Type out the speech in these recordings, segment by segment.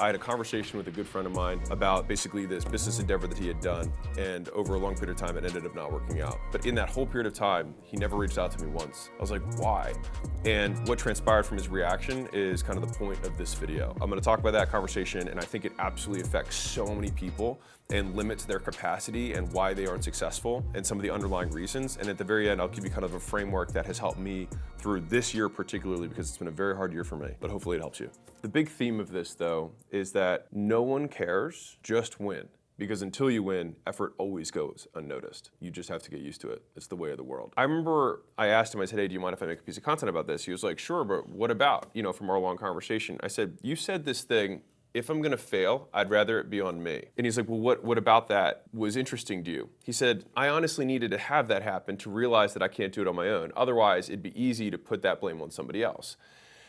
I had a conversation with a good friend of mine about basically this business endeavor that he had done, and over a long period of time it ended up not working out. But in that whole period of time, he never reached out to me once. I was like, why? And what transpired from his reaction is kind of the point of this video. I'm gonna talk about that conversation, and I think it absolutely affects so many people and limits their capacity and why they aren't successful and some of the underlying reasons. And at the very end, I'll give you kind of a framework that has helped me through this year particularly, because it's been a very hard year for me, but hopefully it helps you. The big theme of this though is that no one cares, just win. Because until you win, effort always goes unnoticed. You just have to get used to it. It's the way of the world. I remember I asked him, I said, hey, do you mind if I make a piece of content about this? He was like, sure, but what about? You know, from our long conversation. I said, you said this thing, if I'm gonna fail, I'd rather it be on me. And he's like, well, what about that was interesting to you? He said, I honestly needed to have that happen to realize that I can't do it on my own. Otherwise, it'd be easy to put that blame on somebody else.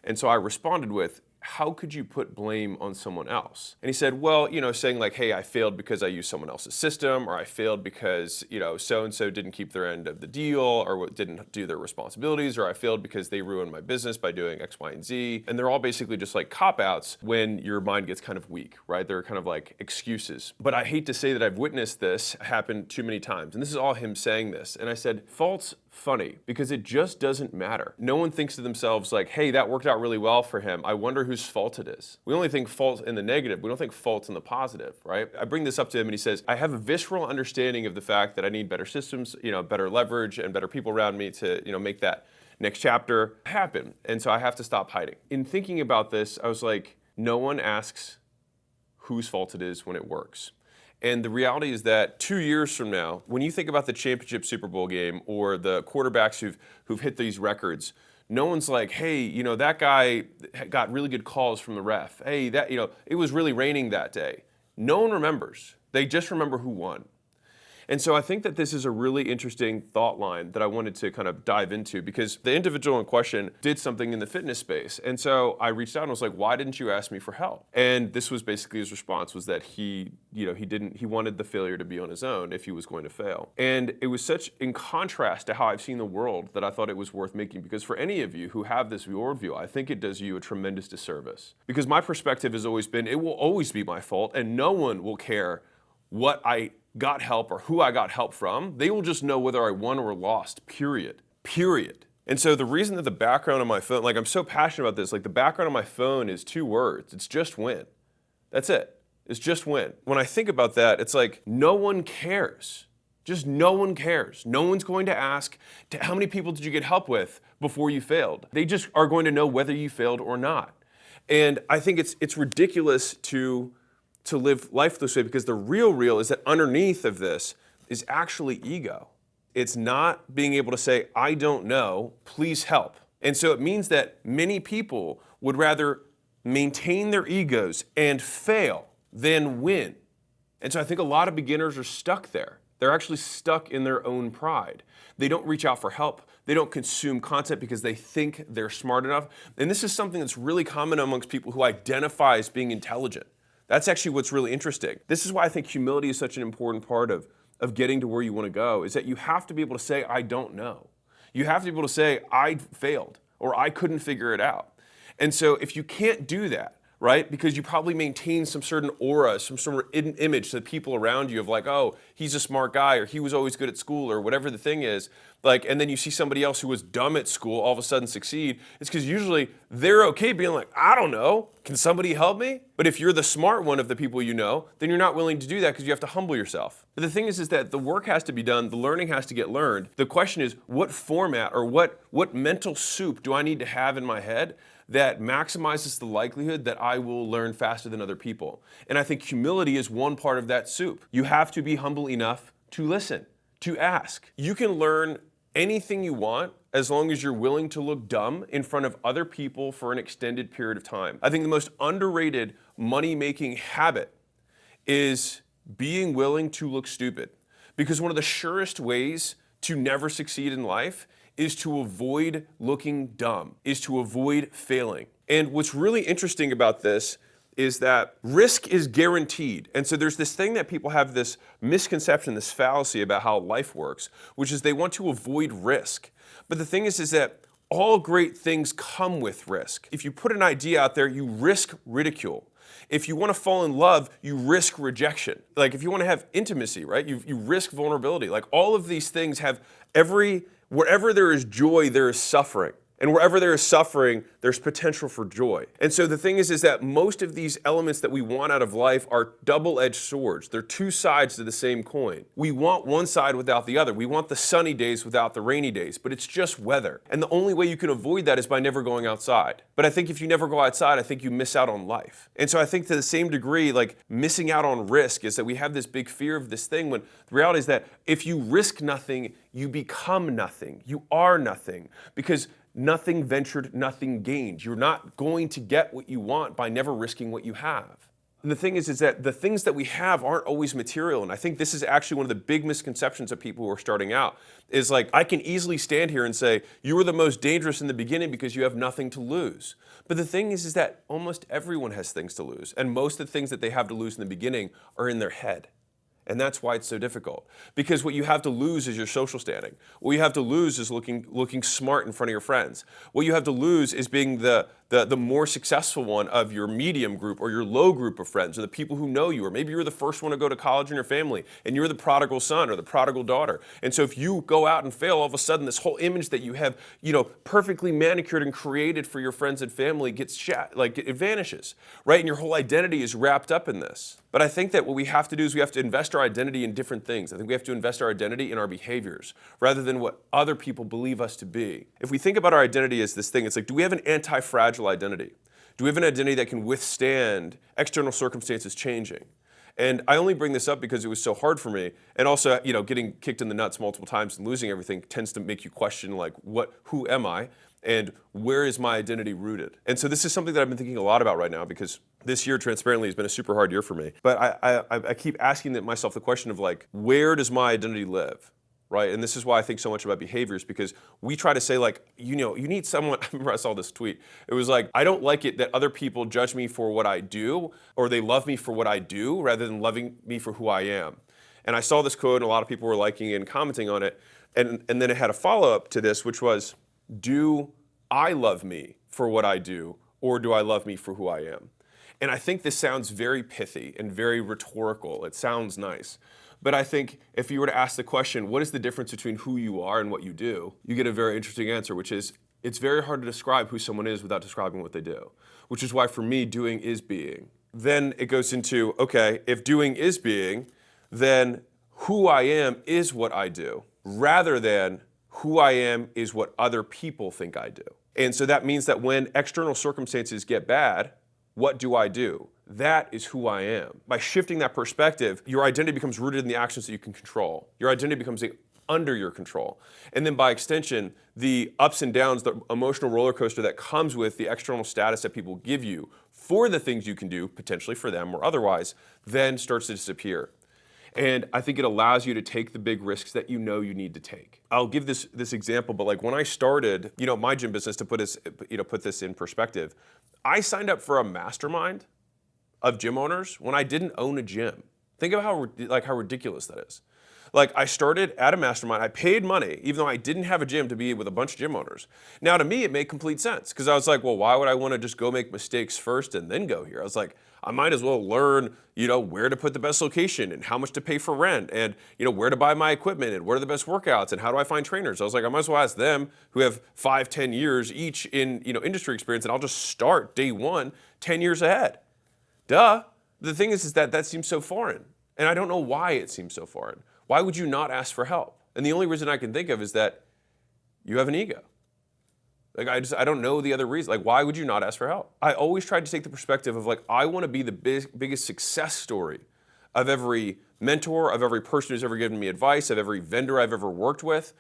And so I responded with, how could you put blame on someone else? And he said, well, you know, saying like, hey, I failed because I used someone else's system, or I failed because, you know, so-and-so didn't keep their end of the deal, or didn't do their responsibilities, or I failed because they ruined my business by doing X, Y, and Z. And they're all basically just like cop-outs when your mind gets kind of weak, right? They're kind of like excuses. But I hate to say that I've witnessed this happen too many times. And this is all him saying this. And I said, fault's funny because it just doesn't matter. No one thinks to themselves like, hey, that worked out really well for him. I wonder whose fault it is. We only think fault in the negative. We don't think fault in the positive, right? I bring this up to him and he says, I have a visceral understanding of the fact that I need better systems, you know, better leverage and better people around me to, you know, make that next chapter happen. And so I have to stop hiding. In thinking about this, I was like, no one asks whose fault it is when it works. And the reality is that 2 years from now, when you think about the championship Super Bowl game or the quarterbacks who've hit these records, no one's like, hey, you know, that guy got really good calls from the ref. Hey, that, you know, it was really raining that day. No one remembers. They just remember who won. And so I think that this is a really interesting thought line that I wanted to kind of dive into, because the individual in question did something in the fitness space. And so I reached out and was like, why didn't you ask me for help? And this was basically his response, was that he wanted the failure to be on his own if he was going to fail. And it was such in contrast to how I've seen the world that I thought it was worth making, because for any of you who have this worldview, I think it does you a tremendous disservice. Because my perspective has always been, it will always be my fault and no one will care what I got help or who I got help from. They will just know whether I won or lost, period. And so the reason that the background on my phone, like I'm so passionate about this, like the background on my phone is 2 words. It's just win. That's it. It's just win. When I think about that, it's like no one cares. Just no one cares. No one's going to ask, how many people did you get help with before you failed? They just are going to know whether you failed or not. And I think it's ridiculous to live life this way, because the real is that underneath of this is actually ego. It's not being able to say, I don't know, please help. And so it means that many people would rather maintain their egos and fail than win. And so I think a lot of beginners are stuck there. They're actually stuck in their own pride. They don't reach out for help. They don't consume content because they think they're smart enough. And this is something that's really common amongst people who identify as being intelligent. That's actually what's really interesting. This is why I think humility is such an important part of getting to where you want to go, is that you have to be able to say, I don't know. You have to be able to say, I failed, or I couldn't figure it out. And so if you can't do that, right, because you probably maintain some certain aura, some sort of image to the people around you of like, oh, he's a smart guy, or he was always good at school, or whatever the thing is, like, and then you see somebody else who was dumb at school all of a sudden succeed, it's because usually they're okay being like, I don't know, can somebody help me? But if you're the smart one of the people you know, then you're not willing to do that because you have to humble yourself. But the thing is that the work has to be done, the learning has to get learned. The question is, what format or what mental soup do I need to have in my head that maximizes the likelihood that I will learn faster than other people? And I think humility is one part of that soup. You have to be humble enough to listen, to ask. You can learn anything you want as long as you're willing to look dumb in front of other people for an extended period of time. I think the most underrated money-making habit is being willing to look stupid. Because one of the surest ways to never succeed in life is to avoid looking dumb, is to avoid failing. And what's really interesting about this is that risk is guaranteed. And so there's this thing that people have this misconception, this fallacy about how life works, which is they want to avoid risk. But the thing is that all great things come with risk. If you put an idea out there, you risk ridicule. If you want to fall in love, you risk rejection. Like if you want to have intimacy, right? You risk vulnerability. Like all of these things have wherever there is joy, there is suffering. And wherever there is suffering, there's potential for joy. And so the thing is that most of these elements that we want out of life are double-edged swords. They're two sides to the same coin. We want one side without the other. We want the sunny days without the rainy days, but it's just weather. And the only way you can avoid that is by never going outside. But I think if you never go outside, I think you miss out on life. And so I think to the same degree, like missing out on risk is that we have this big fear of this thing when the reality is that if you risk nothing, you become nothing. You are nothing. Because nothing ventured, nothing gained. You're not going to get what you want by never risking what you have. And the thing is that the things that we have aren't always material. And I think this is actually one of the big misconceptions of people who are starting out is like, I can easily stand here and say, you were the most dangerous in the beginning because you have nothing to lose. But the thing is that almost everyone has things to lose. And most of the things that they have to lose in the beginning are in their head. And that's why it's so difficult. Because what you have to lose is your social standing. What you have to lose is looking smart in front of your friends. What you have to lose is being the more successful one of your medium group or your low group of friends or the people who know you. Or maybe you're the first one to go to college in your family and you're the prodigal son or the prodigal daughter. And so if you go out and fail, all of a sudden this whole image that you have, perfectly manicured and created for your friends and family it vanishes, right? And your whole identity is wrapped up in this. But I think that what we have to do is we have to invest our identity in different things. I think we have to invest our identity in our behaviors rather than what other people believe us to be. If we think about our identity as this thing, it's like, do we have an anti-fragile identity? Do we have an identity that can withstand external circumstances changing? And I only bring this up because it was so hard for me. And also, getting kicked in the nuts multiple times and losing everything tends to make you question, like, who am I? And where is my identity rooted? And so this is something that I've been thinking a lot about right now because this year, transparently, has been a super hard year for me. But I keep asking myself the question of like, where does my identity live? Right? And this is why I think so much about behaviors because we try to say like, you need someone, I remember I saw this tweet. It was like, I don't like it that other people judge me for what I do or they love me for what I do rather than loving me for who I am. And I saw this quote and a lot of people were liking it and commenting on it. And then it had a follow-up to this, which was, do I love me for what I do or do I love me for who I am? And I think this sounds very pithy and very rhetorical. It sounds nice. But I think if you were to ask the question, what is the difference between who you are and what you do? You get a very interesting answer, which is, it's very hard to describe who someone is without describing what they do. Which is why for me, doing is being. Then it goes into, okay, if doing is being, then who I am is what I do, rather than who I am is what other people think I do. And so that means that when external circumstances get bad, what do I do? That is who I am. By shifting that perspective, your identity becomes rooted in the actions that you can control. Your identity becomes under your control. And then by extension, the ups and downs, the emotional roller coaster that comes with the external status that people give you for the things you can do, potentially for them or otherwise, then starts to disappear. And I think it allows you to take the big risks that you need to take. I'll give this example, but like when I started, my gym business, to put this in perspective, I signed up for a mastermind of gym owners when I didn't own a gym. Think of how ridiculous that is. Like I started at a mastermind, I paid money, even though I didn't have a gym, to be with a bunch of gym owners. Now to me, it made complete sense because I was like, well, why would I want to just go make mistakes first and then go here? I was like, I might as well learn, where to put the best location and how much to pay for rent and, where to buy my equipment and where are the best workouts and how do I find trainers? I was like, I might as well ask them who have 5-10 years each in, industry experience, and I'll just start day one, 10 years ahead. Duh. The thing is that seems so foreign. And I don't know why it seems so foreign. Why would you not ask for help? And the only reason I can think of is that you have an ego. Like I don't know the other reason. Like why would you not ask for help? I always tried to take the perspective of like, I want to be the biggest success story of every mentor, of every person who's ever given me advice, of every vendor I've ever worked with.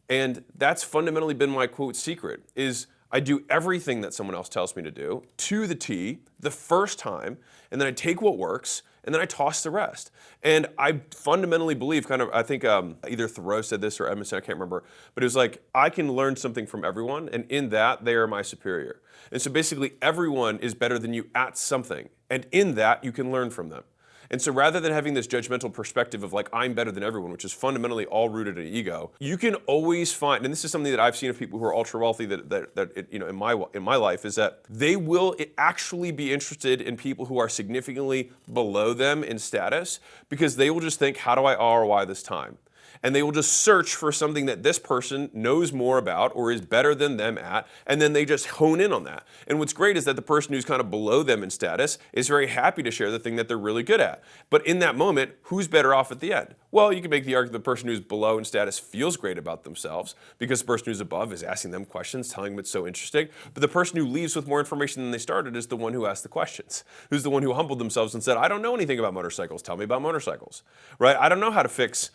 And that's fundamentally been my quote secret is I do everything that someone else tells me to do to the T the first time, and then I take what works, and then I toss the rest. And I fundamentally believe, I think either Thoreau said this or Emerson, I can't remember, but it was like, I can learn something from everyone, and in that, they are my superior. And so basically, everyone is better than you at something, and in that, you can learn from them. And so rather than having this judgmental perspective of like, I'm better than everyone, which is fundamentally all rooted in ego, you can always find, and this is something that I've seen of people who are ultra wealthy in my life, is that they will actually be interested in people who are significantly below them in status, because they will just think, how do I ROI this time? And they will just search for something that this person knows more about or is better than them at, and then they just hone in on that. And what's great is that the person who's kind of below them in status is very happy to share the thing that they're really good at. But in that moment, who's better off at the end? Well, you can make the argument the person who's below in status feels great about themselves because the person who's above is asking them questions, telling them it's so interesting. But the person who leaves with more information than they started is the one who asked the questions, who's the one who humbled themselves and said, I don't know anything about motorcycles, tell me about motorcycles, right? I don't know how to fix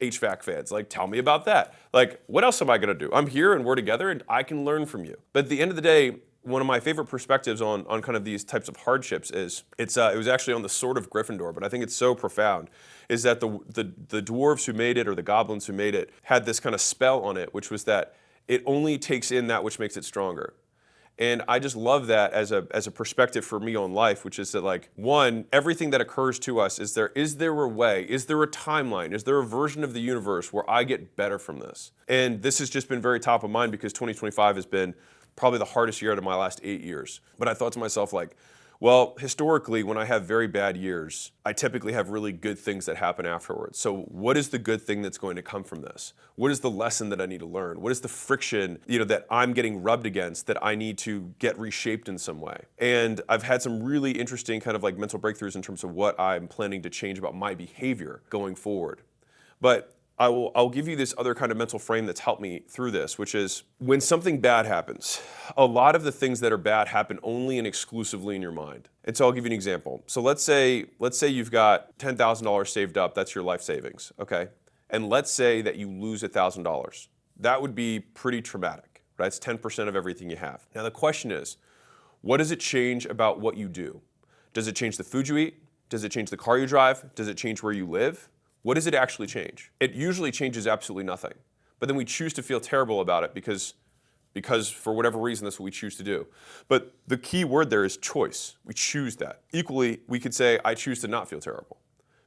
HVAC fans, like tell me about that. Like, what else am I gonna do? I'm here and we're together and I can learn from you. But at the end of the day, one of my favorite perspectives on kind of these types of hardships is, it was actually on the Sword of Gryffindor, but I think it's so profound, is that the dwarves who made it, or the goblins who made it, had this kind of spell on it, which was that it only takes in that which makes it stronger. And I just love that as a perspective for me on life, which is that, like, one, everything that occurs to us, is there a way, is there a timeline, is there a version of the universe where I get better from this? And this has just been very top of mind because 2025 has been probably the hardest year out of my last 8 years. But I thought to myself, like, well, historically, when I have very bad years, I typically have really good things that happen afterwards. So what is the good thing that's going to come from this? What is the lesson that I need to learn? What is the friction, that I'm getting rubbed against that I need to get reshaped in some way? And I've had some really interesting kind of like mental breakthroughs in terms of what I'm planning to change about my behavior going forward. But I'll give you this other kind of mental frame that's helped me through this, which is when something bad happens, a lot of the things that are bad happen only and exclusively in your mind. And so I'll give you an example. So let's say you've got $10,000 saved up, that's your life savings, okay? And let's say that you lose $1,000. That would be pretty traumatic, right? It's 10% of everything you have. Now the question is, what does it change about what you do? Does it change the food you eat? Does it change the car you drive? Does it change where you live? What does it actually change? It usually changes absolutely nothing. But then we choose to feel terrible about it because for whatever reason, that's what we choose to do. But the key word there is choice. We choose that. Equally, we could say, I choose to not feel terrible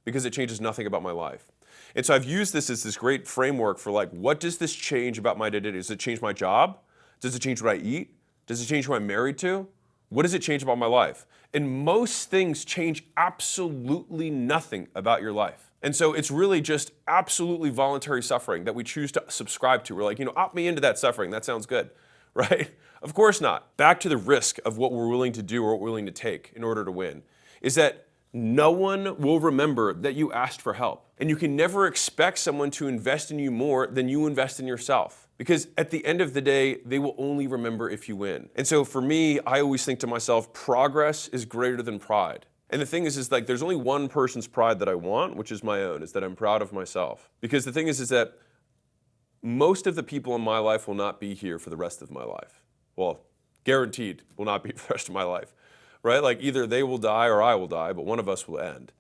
because it changes nothing about my life. And so I've used this as this great framework for, like, what does this change about my identity? Does it change my job? Does it change what I eat? Does it change who I'm married to? What does it change about my life? And most things change absolutely nothing about your life. And so it's really just absolutely voluntary suffering that we choose to subscribe to. We're like, opt me into that suffering. That sounds good, right? Of course not. Back to the risk of what we're willing to do or what we're willing to take in order to win, is that no one will remember that you asked for help. And you can never expect someone to invest in you more than you invest in yourself. Because at the end of the day, they will only remember if you win. And so for me, I always think to myself, progress is greater than pride. And the thing is like, there's only one person's pride that I want, which is my own, is that I'm proud of myself. Because the thing is that most of the people in my life will not be here for the rest of my life. Well, guaranteed will not be for the rest of my life, right? Like, either they will die or I will die, but one of us will end.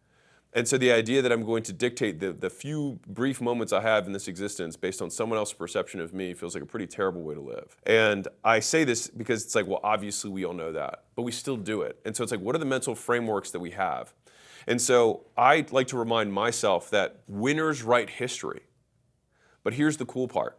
And so the idea that I'm going to dictate the few brief moments I have in this existence based on someone else's perception of me feels like a pretty terrible way to live. And I say this because it's like, well, obviously we all know that, but we still do it. And so it's like, what are the mental frameworks that we have? And so I like to remind myself that winners write history. But here's the cool part,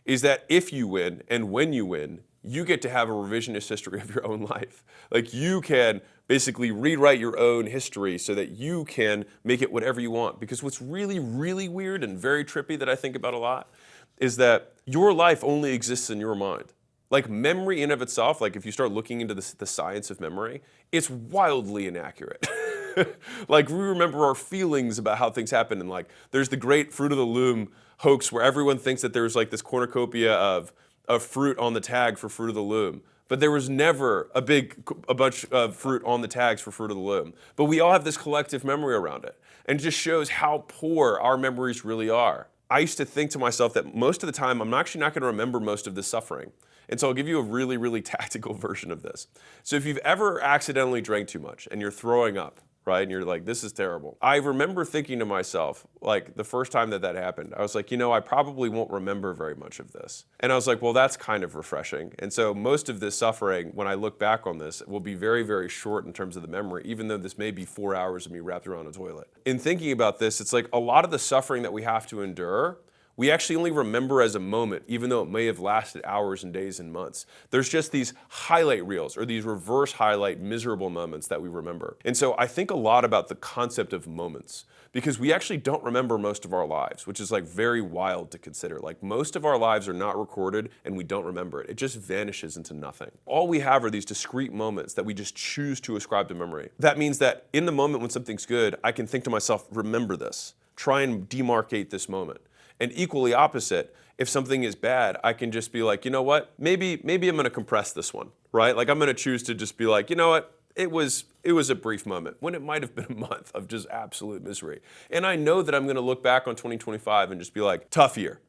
is that if you win and when you win, you get to have a revisionist history of your own life. Like, you can basically rewrite your own history so that you can make it whatever you want. Because what's really, really weird and very trippy that I think about a lot is that your life only exists in your mind. Like, memory in of itself, like if you start looking into the science of memory, it's wildly inaccurate. Like, we remember our feelings about how things happen, and like, there's the great Fruit of the Loom hoax where everyone thinks that there's like this cornucopia of fruit on the tag for Fruit of the Loom. But there was never a bunch of fruit on the tags for Fruit of the Loom. But we all have this collective memory around it. And it just shows how poor our memories really are. I used to think to myself that most of the time, I'm actually not going to remember most of this suffering. And so I'll give you a really, really tactical version of this. So if you've ever accidentally drank too much and you're throwing up, right? And you're like, this is terrible. I remember thinking to myself, like the first time that happened, I was like, I probably won't remember very much of this. And I was like, well, that's kind of refreshing. And so most of this suffering, when I look back on this, will be very, very short in terms of the memory, even though this may be 4 hours of me wrapped around a toilet. In thinking about this, it's like a lot of the suffering that we have to endure, we actually only remember as a moment, even though it may have lasted hours and days and months. There's just these highlight reels or these reverse highlight miserable moments that we remember. And so I think a lot about the concept of moments because we actually don't remember most of our lives, which is like very wild to consider. Like most of our lives are not recorded and we don't remember it. It just vanishes into nothing. All we have are these discrete moments that we just choose to ascribe to memory. That means that in the moment when something's good, I can think to myself, remember this. Try and demarcate this moment. And equally opposite, if something is bad, I can just be like, you know what? Maybe I'm going to compress this one, right? Like I'm going to choose to just be like, you know what? It was a brief moment when it might have been a month of just absolute misery. And I know that I'm going to look back on 2025 and just be like, tough year,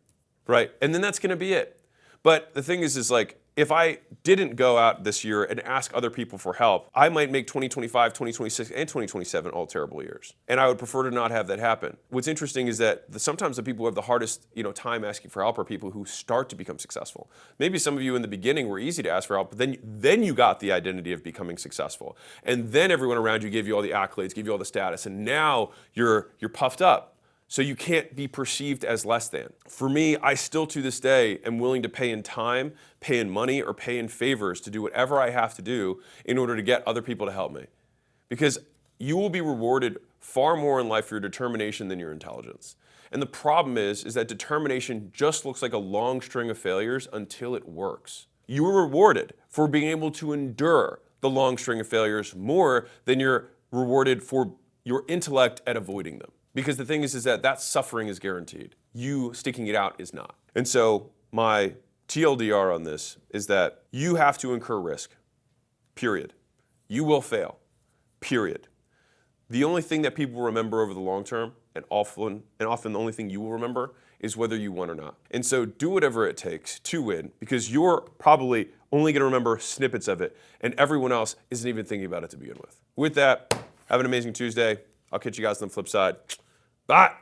right? And then that's going to be it. But the thing is like, if I didn't go out this year and ask other people for help, I might make 2025, 2026, and 2027 all terrible years. And I would prefer to not have that happen. What's interesting is that sometimes the people who have the hardest time asking for help are people who start to become successful. Maybe some of you in the beginning were easy to ask for help, but then you got the identity of becoming successful. And then everyone around you gave you all the accolades, gave you all the status, and now you're puffed up. So you can't be perceived as less than. For me, I still to this day am willing to pay in time, pay in money, or pay in favors to do whatever I have to do in order to get other people to help me. Because you will be rewarded far more in life for your determination than your intelligence. And the problem is that determination just looks like a long string of failures until it works. You are rewarded for being able to endure the long string of failures more than you're rewarded for your intellect at avoiding them. Because the thing is that suffering is guaranteed. You sticking it out is not. And so my TLDR on this is that you have to incur risk, period. You will fail, period. The only thing that people remember over the long term, and often the only thing you will remember, is whether you won or not. And so do whatever it takes to win, because you're probably only going to remember snippets of it, and everyone else isn't even thinking about it to begin with. With that, have an amazing Tuesday. I'll catch you guys on the flip side. Bye.